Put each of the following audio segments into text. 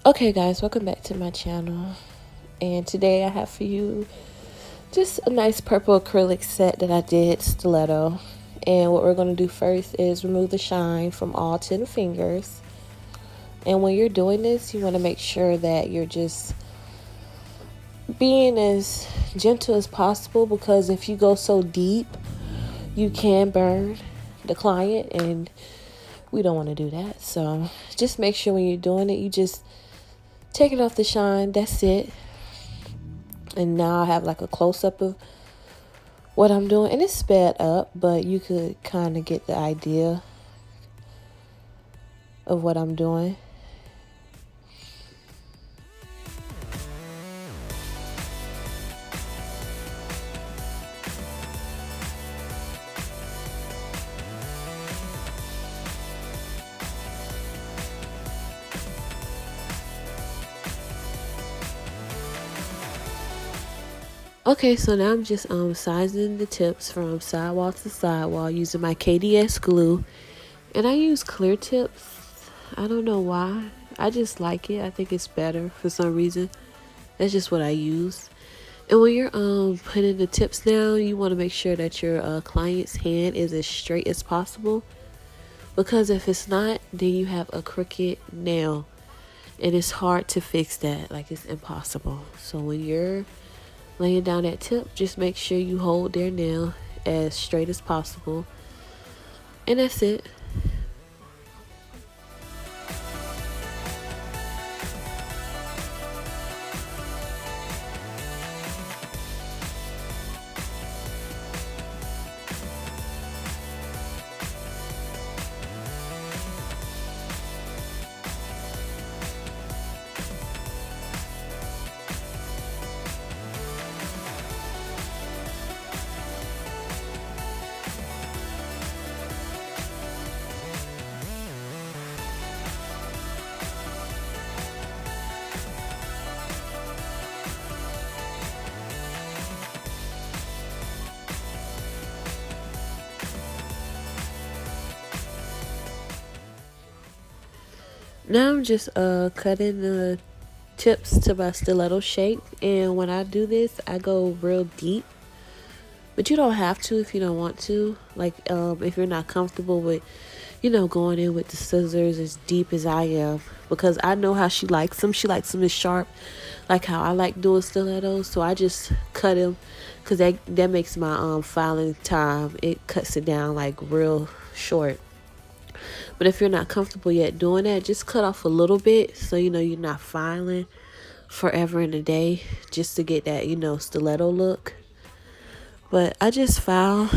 Okay guys, welcome back to my channel, and today I have for you just a nice purple acrylic set that I did stiletto. And what we're going to do first is remove the shine from all 10 fingers. And when you're doing this, you want to make sure that you're just being as gentle as possible, because if you go so deep you can burn the client, and we don't want to do that. So just make sure when you're doing it, you just take it off the shine. That's it. And now I have like a close-up of what I'm doing, and it's sped up, but you could kind of get the idea of what I'm doing. Okay, so now I'm just sizing the tips from sidewall to sidewall using my KDS glue. And I use clear tips. I don't know why. I just like it. I think it's better for some reason. That's just what I use. And when you're putting the tips down, you want to make sure that your client's hand is as straight as possible. Because if it's not, then you have a crooked nail. And it's hard to fix that. Like, it's impossible. So when you're laying down that tip, just make sure you hold their nail as straight as possible. And that's it. Now I'm just cutting the tips to my stiletto shape, and when I do this, I go real deep. But you don't have to if you don't want to. Like, if you're not comfortable with, going in with the scissors as deep as I am, because I know how she likes them. She likes them as sharp, like how I like doing stilettos. So I just cut them, because that makes my filing time. It cuts it down like real short. But if you're not comfortable yet doing that, just cut off a little bit, so you're not filing forever in a day just to get that stiletto look. But I just file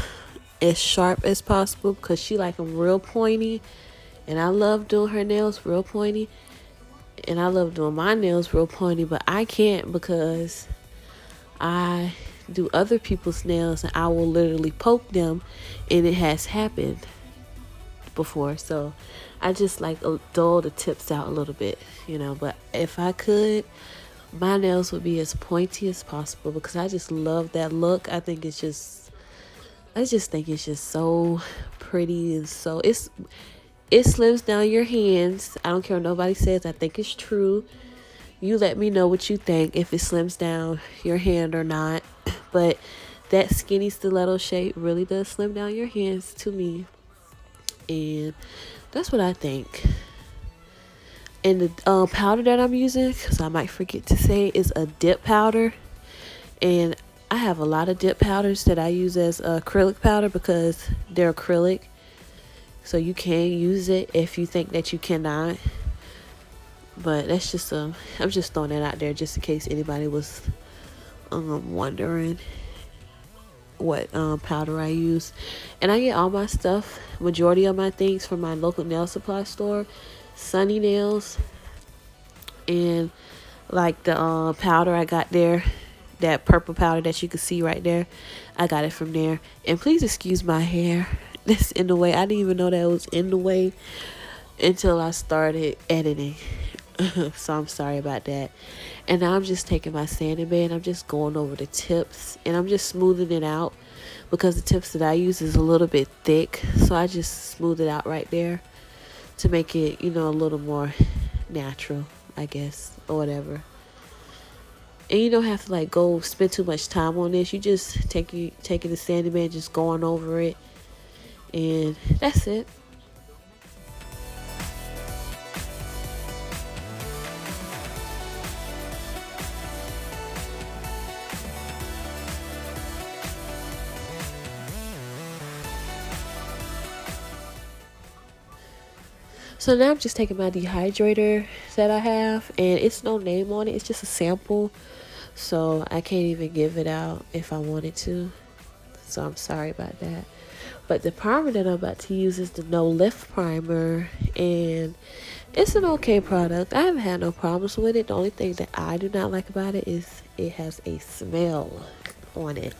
as sharp as possible, because she like them real pointy, and I love doing her nails real pointy, and I love doing my nails real pointy. But I can't, because I do other people's nails and I will literally poke them, and it has happened before. So I just like dull the tips out a little bit, but if I could, my nails would be as pointy as possible, because I just love that look. I just think it's just so pretty, and so it slims down your hands. I don't care what nobody says. I think it's true. You let me know what you think, if it slims down your hand or not. But that skinny stiletto shape really does slim down your hands to me, and that's what I think. And the powder that I'm using, because I might forget to say, is a dip powder. And I have a lot of dip powders that I use as acrylic powder, because they're acrylic. So you can use it if you think that you cannot. But that's just I'm just throwing that out there just in case anybody was wondering what powder I use. And I get all my stuff, majority of my things, from my local nail supply store, Sunny Nails. And like the powder I got there, that purple powder that you can see right there, I got it from there. And please excuse my hair that's in the way. I didn't even know that it was in the way until I started editing. So I'm sorry about that. And now I'm just taking my sanding band, I'm just going over the tips, and I'm just smoothing it out, because the tips that I use is a little bit thick. So I just smooth it out right there to make it, a little more natural, I guess, or whatever. And you don't have to like go spend too much time on this. You just taking the sanding band, just going over it, and that's it. So now I'm just taking my dehydrator that I have, and it's no name on it. It's just a sample, so I can't even give it out if I wanted to. So I'm sorry about that. But the primer that I'm about to use is the No Lift Primer, and it's an okay product. I haven't had no problems with it. The only thing that I do not like about it is it has a smell on it.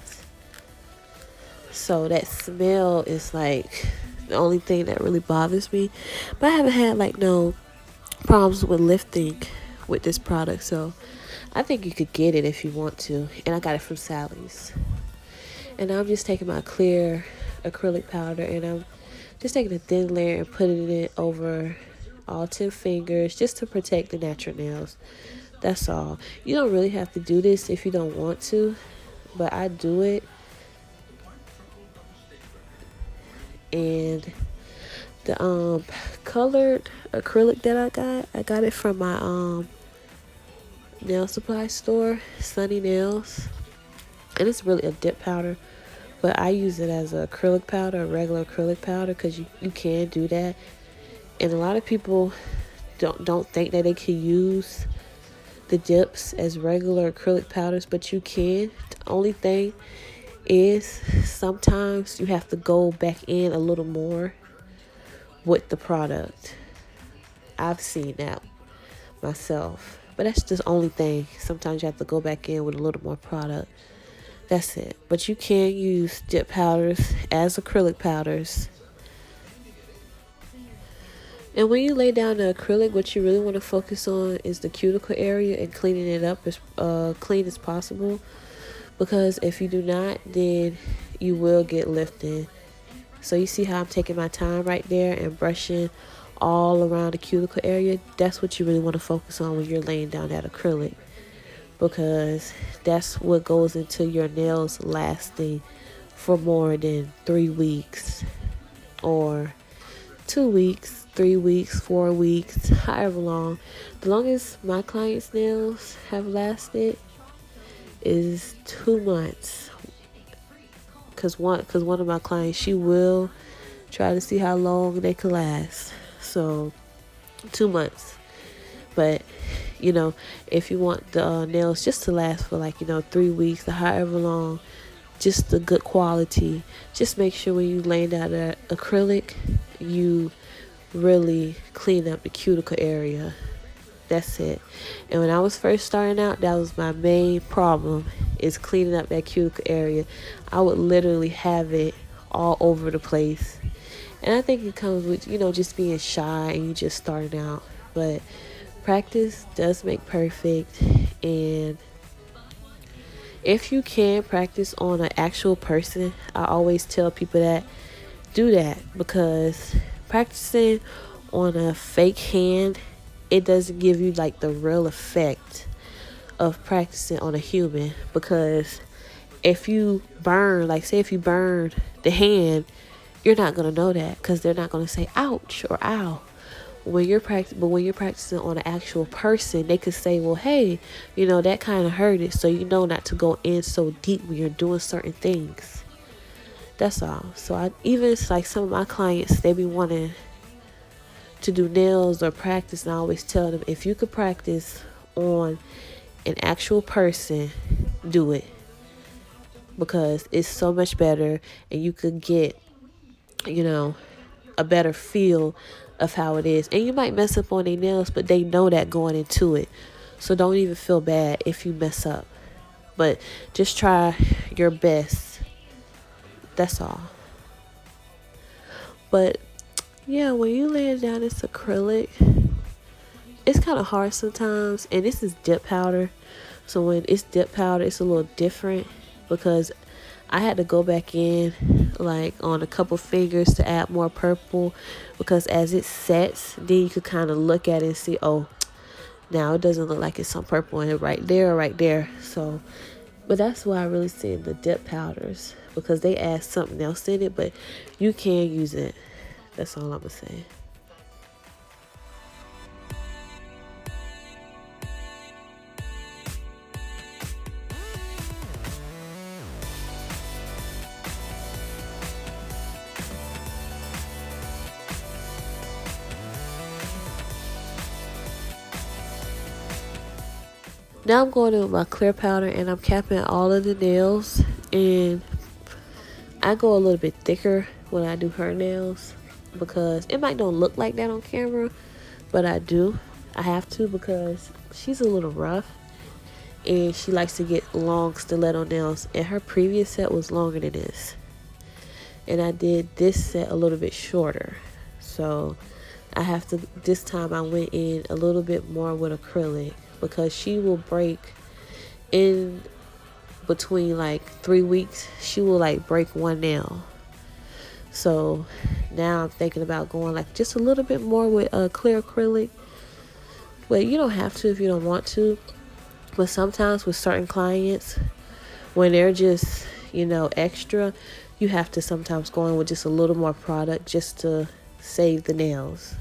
So that smell is like the only thing that really bothers me. But I haven't had like no problems with lifting with this product. So I think you could get it if you want to. And I got it from Sally's. And I'm just taking my clear acrylic powder, and I'm just taking a thin layer and putting it over all 10 fingers just to protect the natural nails. That's all. You don't really have to do this if you don't want to, but I do it. And the colored acrylic that I got it from my nail supply store, Sunny Nails. And it's really a dip powder, but I use it as a acrylic powder, a regular acrylic powder, because you can do that. And a lot of people don't think that they can use the dips as regular acrylic powders, but you can. The only thing is sometimes you have to go back in a little more with the product. I've seen that myself, but that's just the only thing. Sometimes you have to go back in with a little more product. That's it. But you can use dip powders as acrylic powders. And when you lay down the acrylic, what you really want to focus on is the cuticle area and cleaning it up as clean as possible. Because if you do not, then you will get lifted. So you see how I'm taking my time right there and brushing all around the cuticle area? That's what you really want to focus on when you're laying down that acrylic, because that's what goes into your nails lasting for more than 3 weeks, or 2 weeks, 3 weeks, 4 weeks, however long. The longest my clients' nails have lasted is 2 months. Cause one of my clients, she will try to see how long they can last. So 2 months. But if you want the nails just to last for 3 weeks or however long, just the good quality, just make sure when you lay down that acrylic, you really clean up the cuticle area. That's it. And when I was first starting out, that was my main problem, is cleaning up that cuticle area. I would literally have it all over the place. And I think it comes with, just being shy and you just starting out. But practice does make perfect. And if you can practice on an actual person, I always tell people that do that, because practicing on a fake hand, it doesn't give you the real effect of practicing on a human. Because if you burn, say if you burn the hand, you're not going to know that, because they're not going to say ouch or ow when you're practicing on an actual person. They could say, well, hey, that kind of hurt it, so not to go in so deep when you're doing certain things. That's all. So I even some of my clients, they be wanting to do nails or practice, and I always tell them, if you could practice on an actual person, do it, because it's so much better, and you could get a better feel of how it is. And you might mess up on their nails, but they know that going into it, so don't even feel bad if you mess up, but just try your best. That's all. But yeah, when you lay down this acrylic, it's kind of hard sometimes. And this is dip powder, so when it's dip powder, it's a little different, because I had to go back in on a couple fingers to add more purple, because as it sets, then you could kind of look at it and see, oh, Now it doesn't look like it's some purple in it right there or right there. So, but that's why I really send the dip powders, because they add something else in it, but you can use it. That's all I'm gonna say. Now I'm going in with my clear powder and I'm capping all of the nails, and I go a little bit thicker when I do her nails because it might not look like that on camera, but I do. I have to because she's a little rough and she likes to get long stiletto nails, and her previous set was longer than this. And I did this set a little bit shorter. So I have to, this time I went in a little bit more with acrylic because she will break in between like 3 weeks. She will like break one nail. So now I'm thinking about going like just a little bit more with clear acrylic. But you don't have to if you don't want to. But sometimes with certain clients, when they're just, extra, you have to sometimes go in with just a little more product just to save the nails.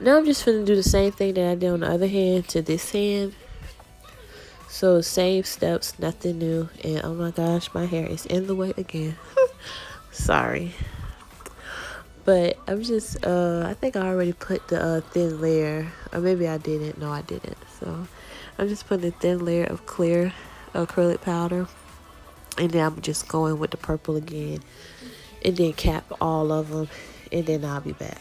Now I'm just gonna do the same thing that I did on the other hand to this hand. So same steps, nothing new. And oh my gosh, my hair is in the way again. Sorry. But I'm just, I think I already put the thin layer. Or maybe I didn't. No, I didn't. So I'm just putting a thin layer of clear acrylic powder. And then I'm just going with the purple again. And then cap all of them. And then I'll be back.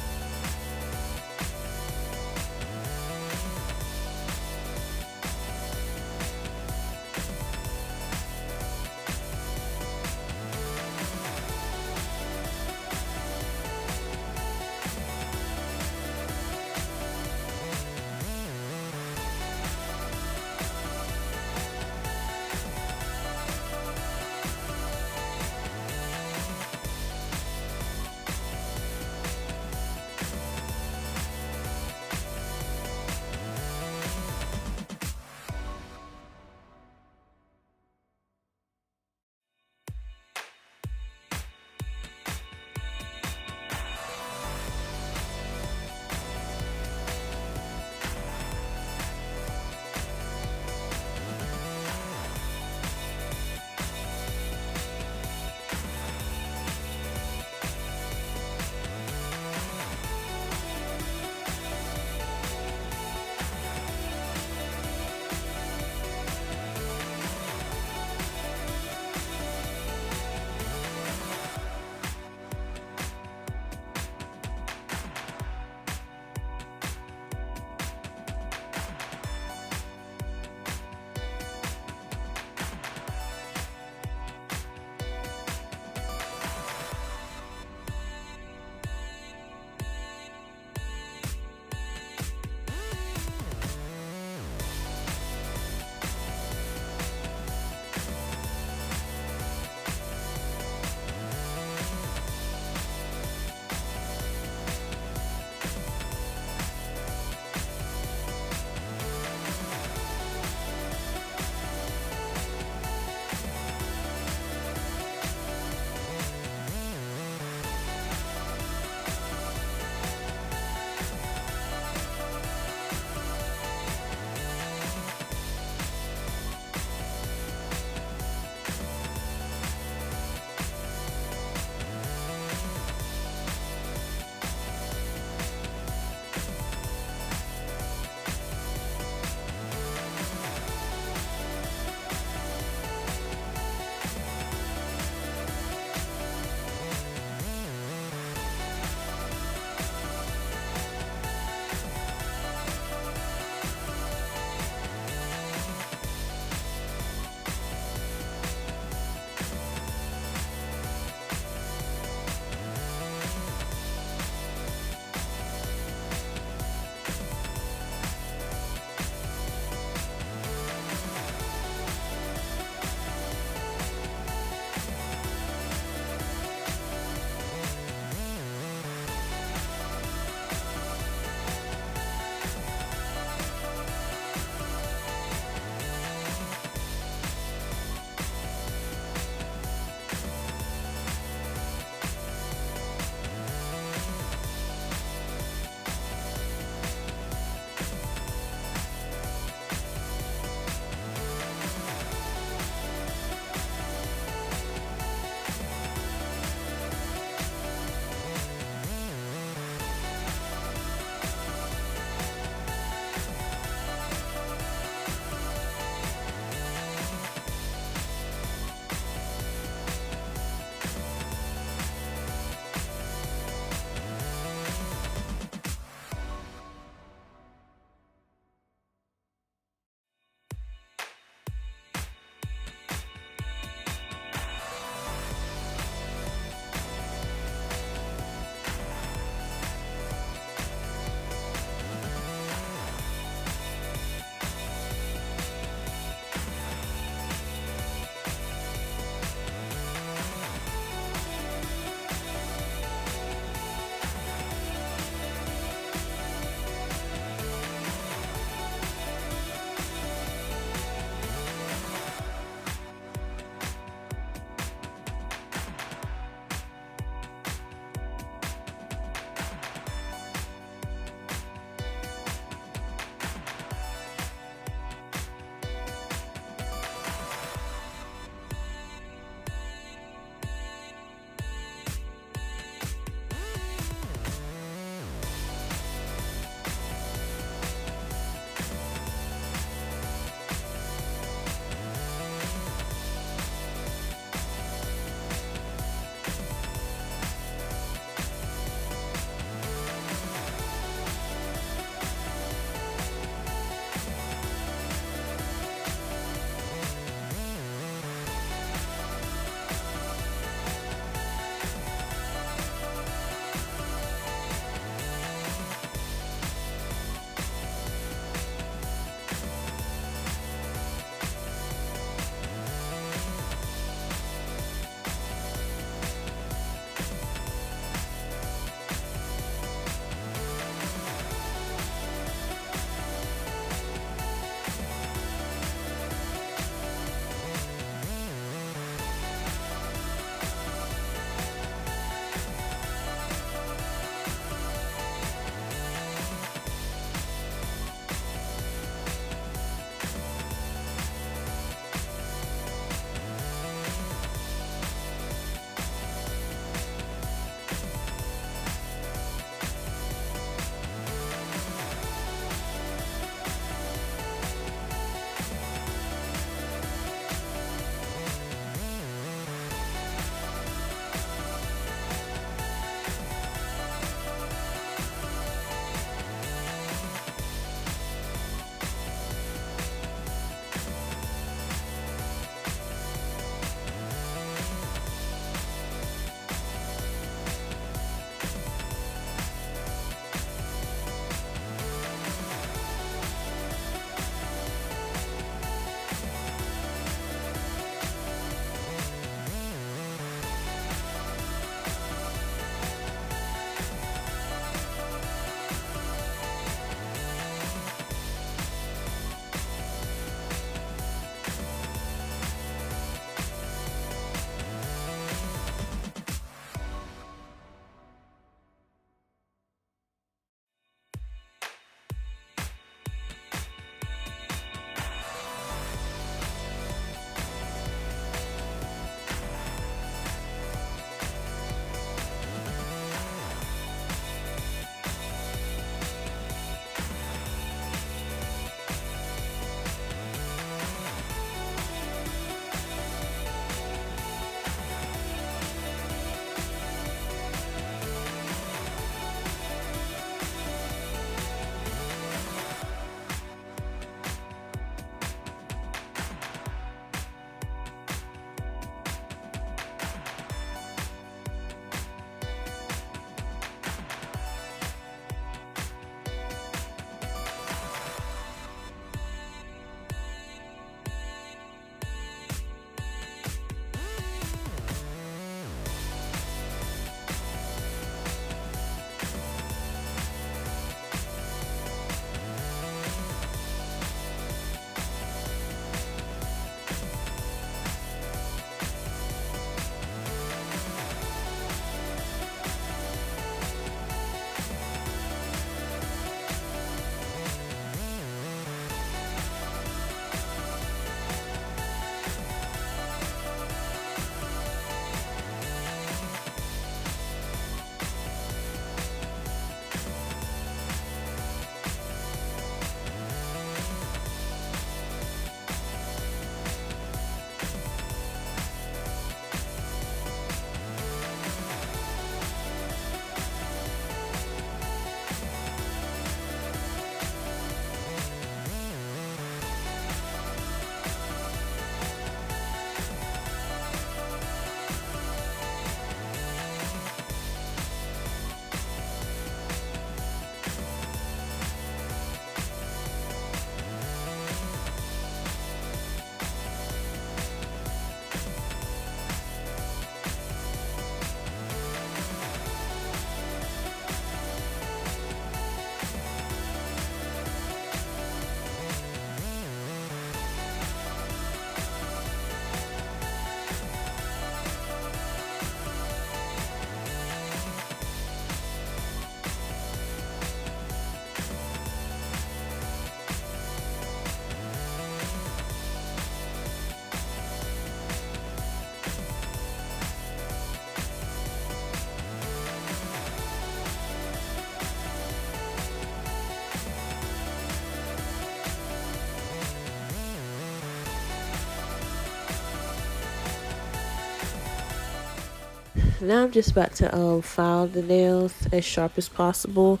now I'm just about to file the nails as sharp as possible.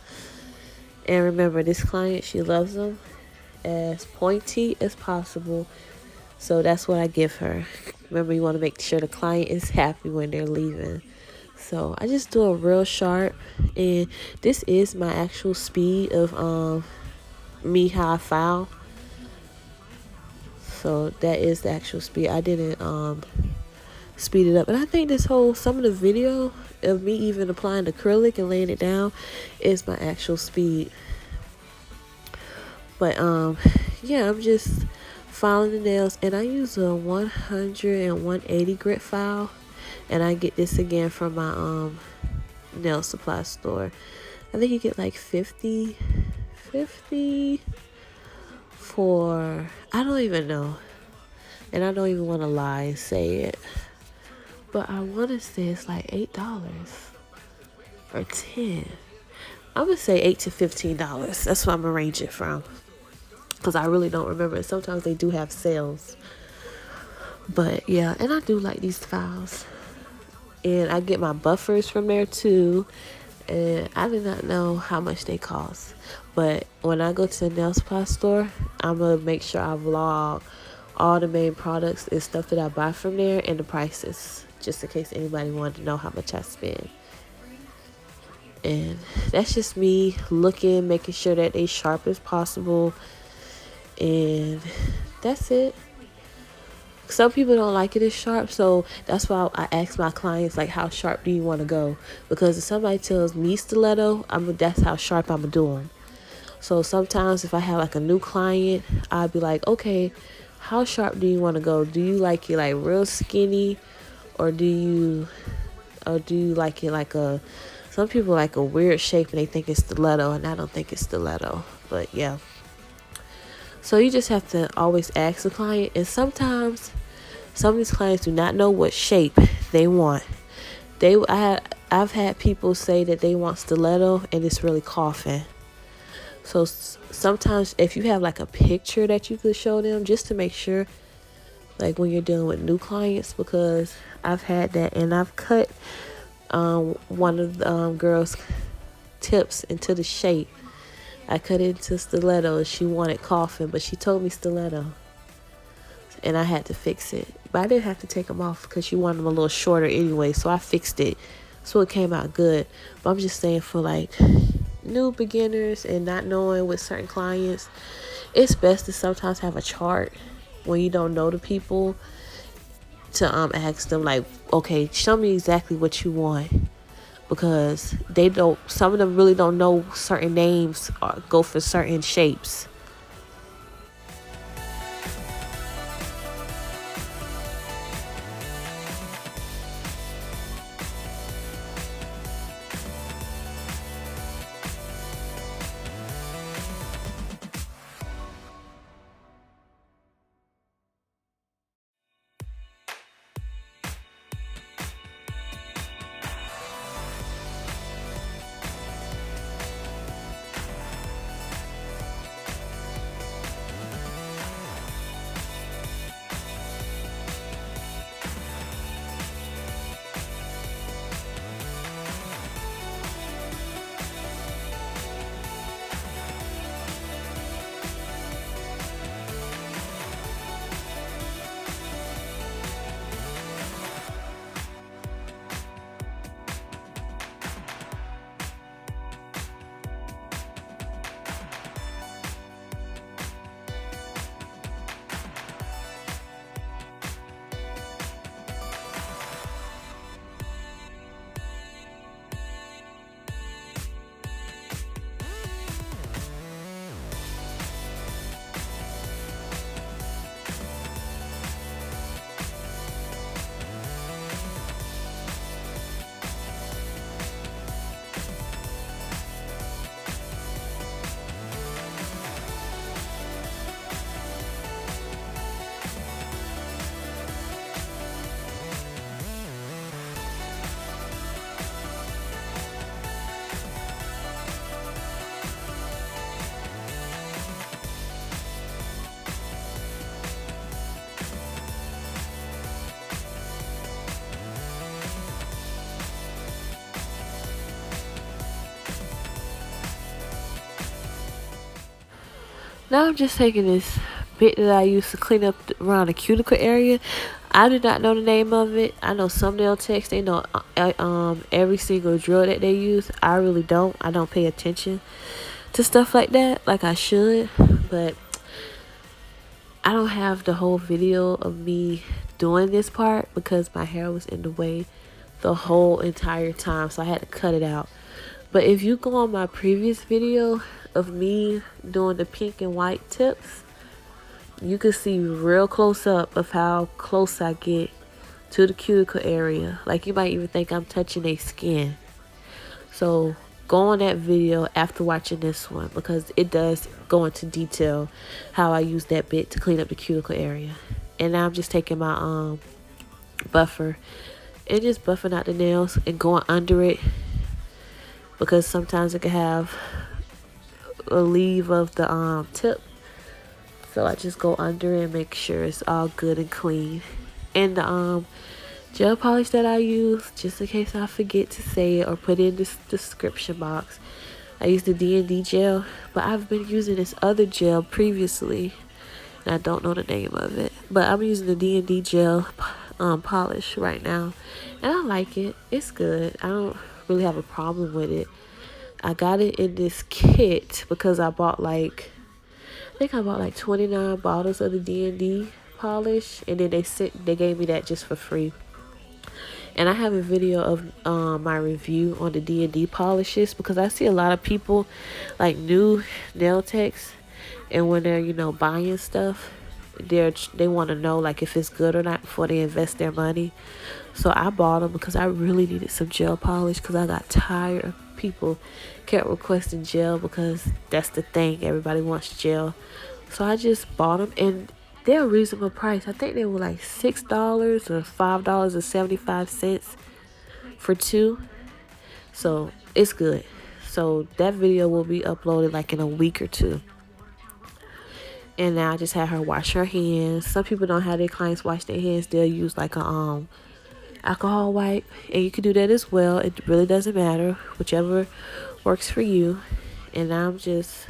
And remember, this client, she loves them as pointy as possible. So that's what I give her. Remember, you want to make sure the client is happy when they're leaving. So I just do a real sharp, and this is my actual speed of me how I file. So that is the actual speed. I didn't speed it up. And I think some of the video of me even applying acrylic and laying it down is my actual speed. But yeah, I'm just filing the nails, and I use a 100 and 180 grit file, and I get this again from my nail supply store. I think you get like 50 for, I don't even know, and I don't even want to lie and say it, but I want to say it's like $8 or 10. I'm gonna say $8 to $15. That's what I'm gonna range it from, because I really don't remember. Sometimes they do have sales. But yeah, and I do like these files. And I get my buffers from there too. And I do not know how much they cost. But when I go to the nail supply store, I'm going to make sure I vlog all the main products and stuff that I buy from there and the prices, just in case anybody wanted to know how much I spend. And that's just me looking, making sure that they sharp as possible. And that's it. Some people don't like it as sharp, so that's why I ask my clients, like, how sharp do you want to go? Because if somebody tells me stiletto, that's how sharp I'm going to do them. So sometimes if I have like a new client, I'll be like, okay, how sharp do you want to go? Do you like it like real skinny, or do you like it like some people like a weird shape and they think it's stiletto, and I don't think it's stiletto. But yeah. So you just have to always ask the client. And sometimes some of these clients do not know what shape they want. I've had people say that they want stiletto and it's really coughing. So sometimes if you have like a picture that you could show them, just to make sure, like when you're dealing with new clients, because I've had that, and I've cut one of the girls' tips into the shape. I cut it into stiletto, and she wanted coughing, but she told me stiletto, and I had to fix it. But I didn't have to take them off because she wanted them a little shorter anyway, so I fixed it, so it came out good. But I'm just saying, for like new beginners and not knowing with certain clients, it's best to sometimes have a chart when you don't know the people, to ask them like, okay, show me exactly what you want. Because some of them really don't know certain names or go for certain shapes. Now I'm just taking this bit that I used to clean up around the cuticle area. I do not know the name of it. I know some nail techs, they know every single drill that they use. I really don't. I don't pay attention to stuff like that like I should. But I don't have the whole video of me doing this part because my hair was in the way the whole entire time, so I had to cut it out. But if you go on my previous video of me doing the pink and white tips, you can see real close up of how close I get to the cuticle area. Like, you might even think I'm touching their skin. So go on that video after watching this one, because it does go into detail how I use that bit to clean up the cuticle area. And now I'm just taking my buffer and just buffing out the nails and going under it, because sometimes it can have a leave of the tip. So I just go under it and make sure it's all good and clean. And the gel polish that I use, just in case I forget to say it or put it in this description box, I use the D&D gel, but I've been using this other gel previously and I don't know the name of it, but I'm using the D&D gel polish right now, and I like it. It's good. I don't really have a problem with it. I got it in this kit because I bought I think I bought like 29 bottles of the D&D polish, and then they gave me that just for free. And I have a video of my review on the D&D polishes, because I see a lot of people, like new nail techs, and when they're buying stuff, they want to know like if it's good or not before they invest their money. So I bought them because I really needed some gel polish, because I got tired of people kept requesting gel, because that's the thing, everybody wants gel. So I just bought them, and they're a reasonable price. I think they were like $6 or $5.75 for two. So it's good. So that video will be uploaded like in a week or two. And now I just had her wash her hands. Some people don't have their clients wash their hands. They'll use like a alcohol wipe, and you can do that as well. It really doesn't matter, whichever works for you. And I'm just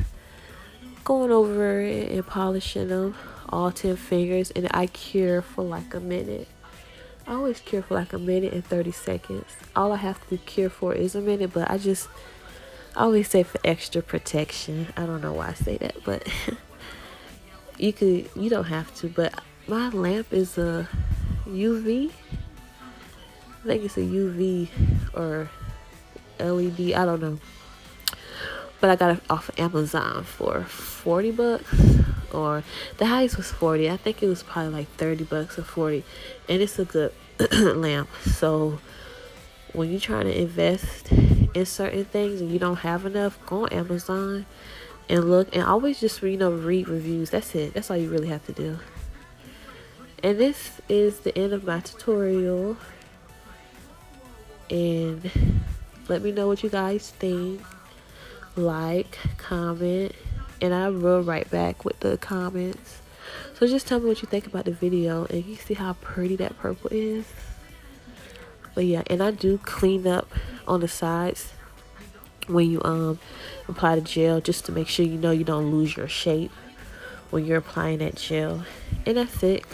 going over it and polishing them, all 10 fingers, and I cure for like a minute. I always cure for like a minute and 30 seconds. All I have to cure for is a minute, but I always say for extra protection. I don't know why I say that, but you don't have to. But my lamp is a UV. I think it's a UV or LED, I don't know. But I got it off of Amazon for $40, or the highest was 40. I think it was probably like $30 or 40, and it's a good lamp. So when you're trying to invest in certain things and you don't have enough, go on Amazon and look, and always just read reviews. That's it. That's all you really have to do. And this is the end of my tutorial, and let me know what you guys think. Like, comment, and I will write back with the comments. So just tell me what you think about the video, and you see how pretty that purple is. But yeah, and I do clean up on the sides when you apply the gel, just to make sure you don't lose your shape when you're applying that gel. And that's it,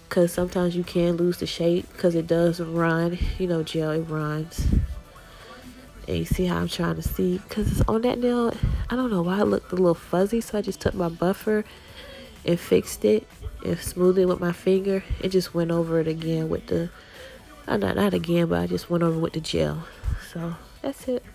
because sometimes you can lose the shape because it does run. Gel, it runs. And you see how I'm trying to see, because on that nail, I don't know why it looked a little fuzzy, so I just took my buffer and fixed it and smoothed it with my finger and just went over it again with the, not again, but I just went over with the gel. So that's it.